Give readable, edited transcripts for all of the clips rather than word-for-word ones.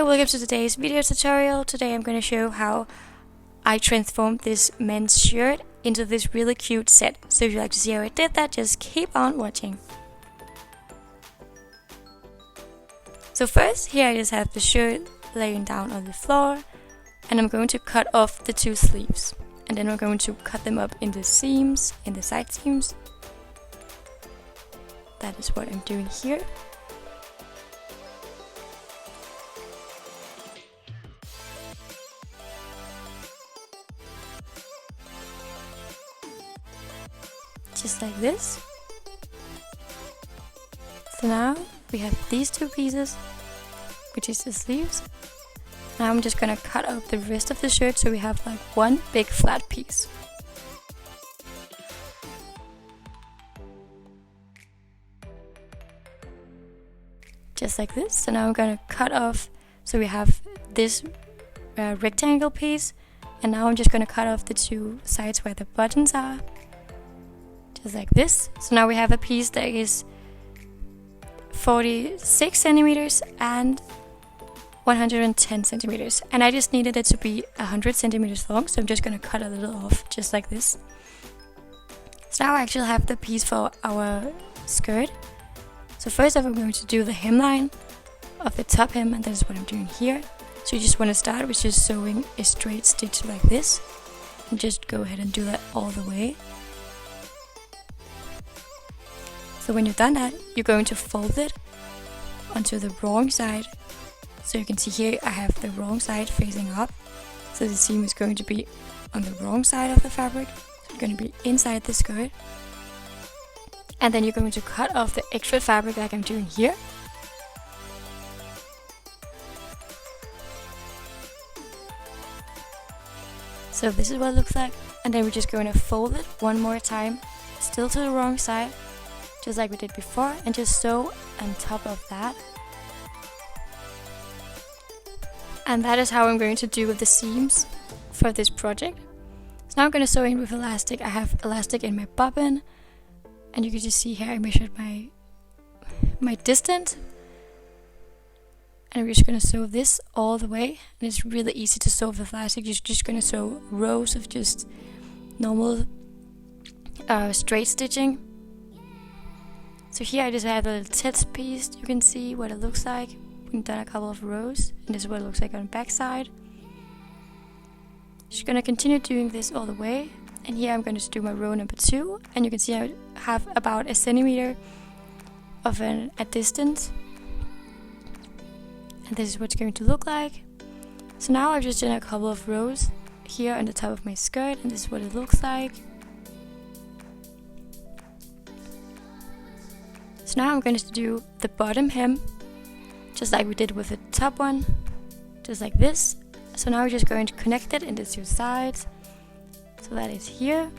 welcome to today's video tutorial. Today I'm going to show how I transformed this men's shirt into this really cute set. So if you'd like to see how I did that, just keep on watching. So first, here I just have the shirt laying down on the floor, and I'm going to cut off the two sleeves. And then we're going to cut them up in the seams, in the side seams. That is what I'm doing here. Just like this. So now we have these two pieces, which is the sleeves. Now I'm just gonna cut up the rest of the shirt so we have like one big flat piece. Just like this. So now I'm gonna cut off, so we have this rectangle piece, and now I'm just gonna cut off the two sides where the buttons are. Just like this. So now we have a piece that is 46 centimeters and 110 centimeters, and I just needed it to be 100 centimeters long, so I'm just gonna cut a little off, just like this. So now I actually have the piece for our skirt. So first off, I'm going to do the hemline of the top hem, and that is what I'm doing here. So you just want to start with just sewing a straight stitch like this, and just go ahead and do that all the way. So when you've done that, you're going to fold it onto the wrong side. So you can see here I have the wrong side facing up. So the seam is going to be on the wrong side of the fabric. So it's going to be inside the skirt. And then you're going to cut off the extra fabric like I'm doing here. So this is what it looks like. And then we're just going to fold it one more time, still to the wrong side, just like we did before, and just sew on top of that. And that is how I'm going to do with the seams for this project. So now I'm going to sew in with elastic. I have elastic in my bobbin, and you can just see here I measured my distance. And I'm just going to sew this all the way. And it's really easy to sew with elastic. You're just going to sew rows of just normal straight stitching. So here I just have a little test piece. You can see what it looks like. We've done a couple of rows, and this is what it looks like on the back side. Just gonna continue doing this all the way, and here I'm going to do my row number 2, and you can see I have about a centimeter of a distance, and this is what it's going to look like. So now I've just done a couple of rows here on the top of my skirt, and this is what it looks like. So now I'm going to do the bottom hem, just like we did with the top one, just like this. So now we're just going to connect it in the two sides. So that is here,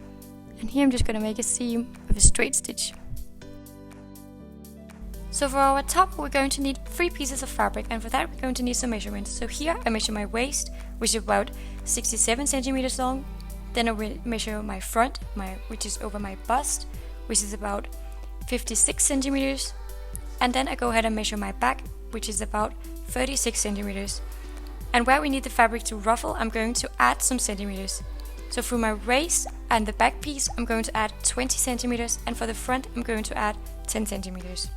and here I'm just going to make a seam with a straight stitch. So for our top, we're going to need 3 pieces of fabric, and for that we're going to need some measurements. So here I measure my waist, which is about 67 centimeters long. Then I will measure my front, which is over my bust, which is about 56 centimeters. And then I go ahead and measure my back, which is about 36 centimeters. And where we need the fabric to ruffle, I'm going to add some centimeters. So for my waist and the back piece, I'm going to add 20 centimeters, and for the front, I'm going to add 10 centimeters.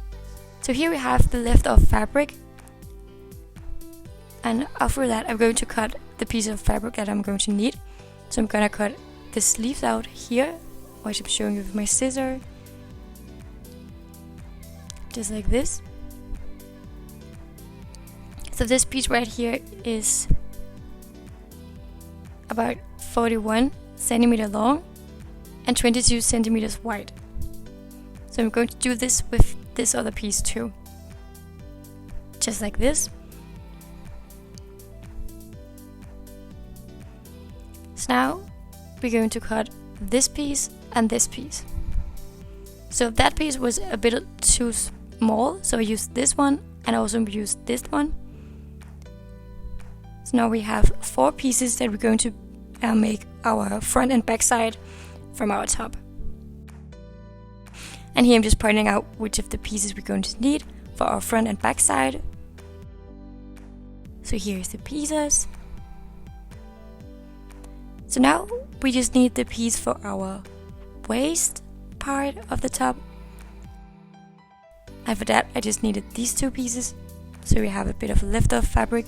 So here we have the leftover fabric, and after that, I'm going to cut the piece of fabric that I'm going to need. So I'm going to cut the sleeves out here, which I'm showing you with my scissor, just like this. So this piece right here is about 41 centimeter long and 22 centimeters wide. So I'm going to do this with this other piece too, just like this. So now we're going to cut this piece and this piece. So that piece was a bit too small, so I used this one, and I also used this one. So now we have 4 pieces that we're going to make our front and back side from our top. And here I'm just pointing out which of the pieces we're going to need for our front and back side. So here's the pieces. So now we just need the piece for our waist part of the top. And for that I just needed these two pieces, so we have a bit of lift-off fabric.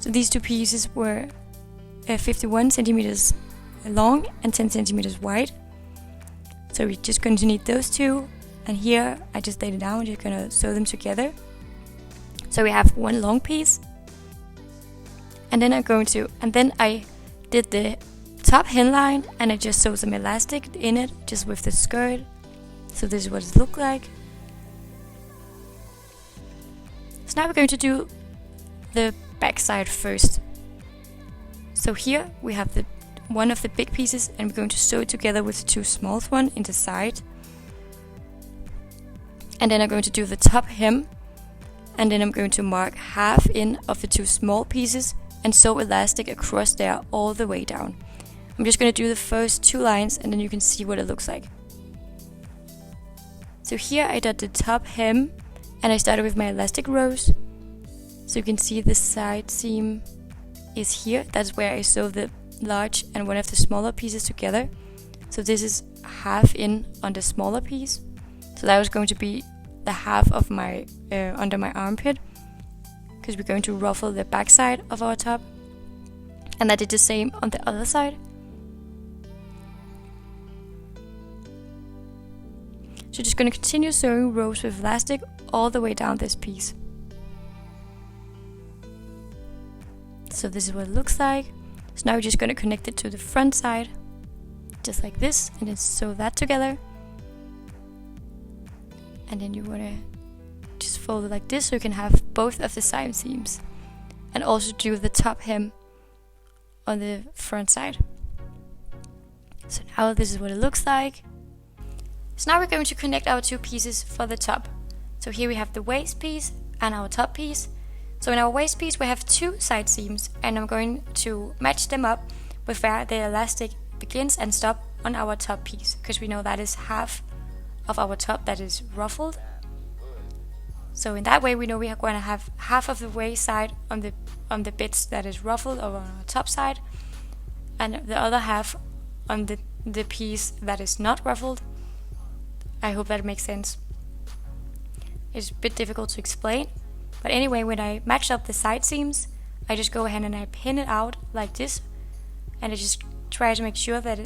So these two pieces were 51 centimeters long and 10 centimeters wide. So we're just going to need those two, and here I just laid it down. We're just gonna sew them together. So we have one long piece, and then I did the top hemline and I just sewed some elastic in it, just with the skirt. So this is what it looked like. So now we're going to do the back side first. So here we have one of the big pieces, and we're going to sew it together with the two small ones in the side. And then I'm going to do the top hem, and then I'm going to mark half in of the two small pieces and sew elastic across there all the way down. I'm just going to do the first two lines, and then you can see what it looks like. So here I did the top hem, and I started with my elastic rows. So you can see the side seam is here. That's where I sew the large and one of the smaller pieces together. So this is half in on the smaller piece. So that was going to be the half of my under my armpit, because we're going to ruffle the back side of our top. And I did the same on the other side. So just going to continue sewing rows with elastic all the way down this piece. So this is what it looks like. So now we're just going to connect it to the front side, just like this, and then sew that together. And then you want to just fold it like this, so you can have both of the side seams, and also do the top hem on the front side. So now this is what it looks like. So now we're going to connect our two pieces for the top. So here we have the waist piece and our top piece. So in our waist piece we have two side seams, and I'm going to match them up with where the elastic begins and stops on our top piece, because we know that is half of our top that is ruffled. So in that way we know we are going to have half of the waist side on the bits that is ruffled over on our top side, and the other half on the piece that is not ruffled. I hope that makes sense. It's a bit difficult to explain, but anyway, when I match up the side seams, I just go ahead and I pin it out like this, and I just try to make sure that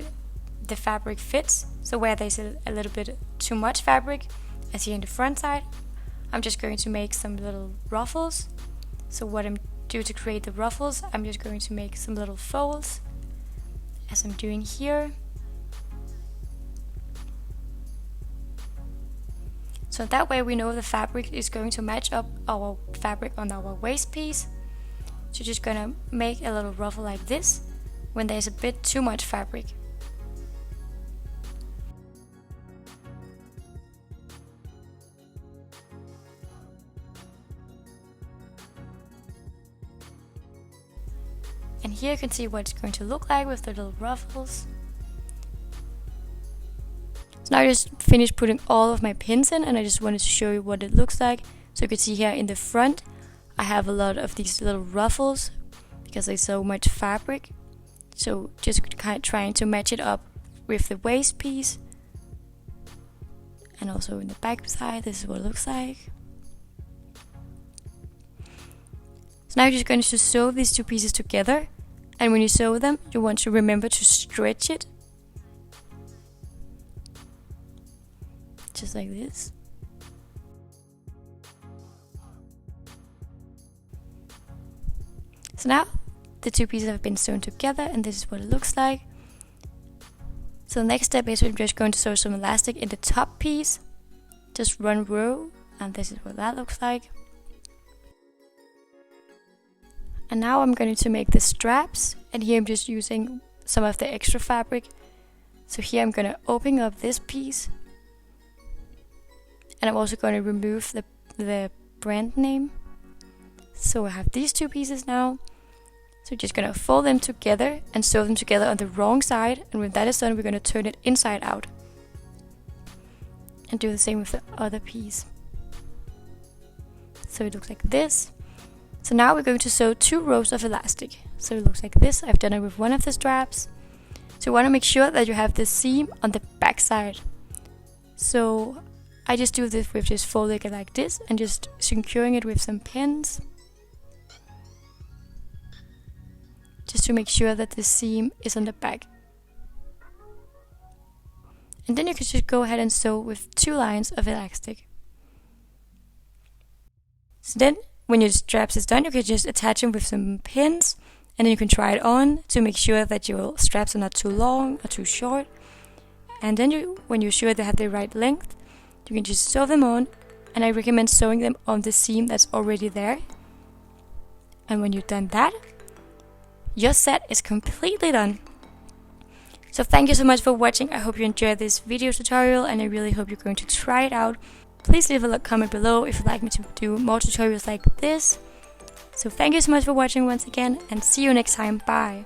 the fabric fits. So where there's a little bit too much fabric, as here in the front side, I'm just going to make some little ruffles. So what I'm doing to create the ruffles, I'm just going to make some little folds, as I'm doing here. So that way we know the fabric is going to match up our fabric on our waist piece. So just gonna make a little ruffle like this when there's a bit too much fabric. And here you can see what it's going to look like with the little ruffles. So now I just finished putting all of my pins in, and I just wanted to show you what it looks like. So you can see here in the front I have a lot of these little ruffles because there's so much fabric. So just kind of trying to match it up with the waist piece. And also in the back side, this is what it looks like. So now you're just going to sew these two pieces together, and when you sew them you want to remember to stretch it, just like this. So now the two pieces have been sewn together, and this is what it looks like. So the next step is we're just going to sew some elastic in the top piece, just one row, and this is what that looks like. And now I'm going to make the straps, and here I'm just using some of the extra fabric. So here I'm going to open up this piece, and I'm also going to remove the brand name. So I have these two pieces now. So we're just going to fold them together and sew them together on the wrong side, and when that is done we're going to turn it inside out. And do the same with the other piece. So it looks like this. So now we're going to sew 2 rows of elastic. So it looks like this. I've done it with one of the straps. So you want to make sure that you have the seam on the back side. So I just do this with just folding it like this and just securing it with some pins. Just to make sure that the seam is on the back. And then you can just go ahead and sew with 2 lines of elastic. So then, when your straps is done, you can just attach them with some pins, and then you can try it on to make sure that your straps are not too long or too short. And then when you're sure they have the right length, you can just sew them on, and I recommend sewing them on the seam that's already there. And when you've done that, your set is completely done. So thank you so much for watching. I hope you enjoyed this video tutorial, and I really hope you're going to try it out. Please leave a comment below if you'd like me to do more tutorials like this. So thank you so much for watching once again, and see you next time. Bye!